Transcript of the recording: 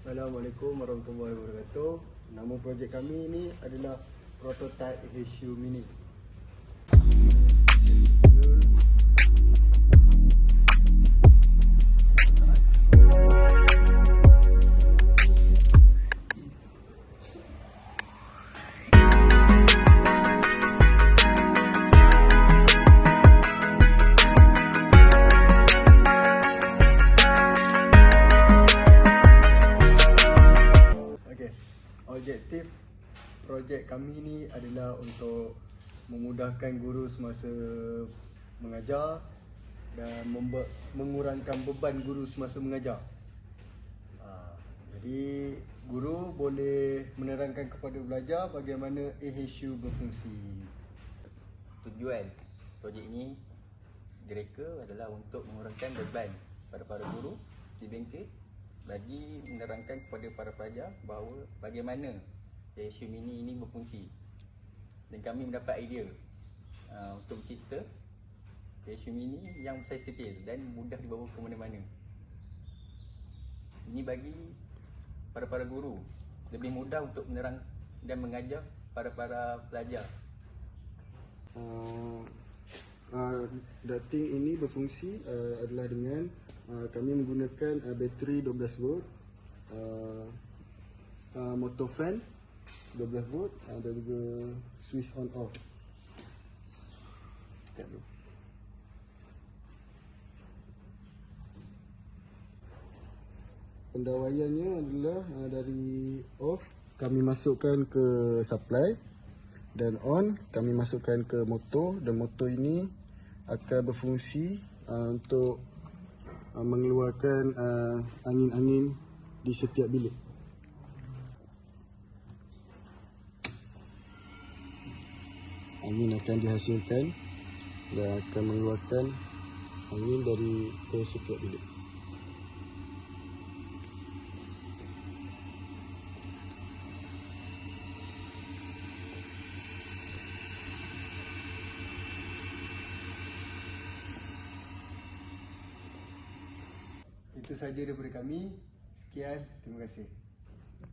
Assalamualaikum warahmatullahi wabarakatuh. Nama projek kami ni adalah Prototype HU Mini. Objektif projek kami ni adalah untuk memudahkan guru semasa mengajar dan mengurangkan beban guru semasa mengajar. Jadi guru boleh menerangkan kepada pelajar bagaimana AHU berfungsi. Tujuan projek ini direka adalah untuk mengurangkan beban pada para guru di bengkel bagi menerangkan kepada para pelajar bahawa bagaimana AHU Mini ini berfungsi. Dan kami mendapat idea untuk mencipta AHU Mini yang saiz kecil dan mudah dibawa ke mana-mana. Ini bagi para guru lebih mudah untuk menerang dan mengajar para pelajar. Dating ini berfungsi adalah dengan kami menggunakan bateri 12 volt, motor fan 12 volt dan juga switch on off. Tekan dulu. Pendawaiannya adalah dari off kami masukkan ke supply dan on kami masukkan ke motor, dan motor ini akan berfungsi untuk mengeluarkan angin-angin di setiap bilik. Angin akan dihasilkan dan akan mengeluarkan angin dari ke setiap bilik. Itu sahaja daripada kami. Sekian, terima kasih.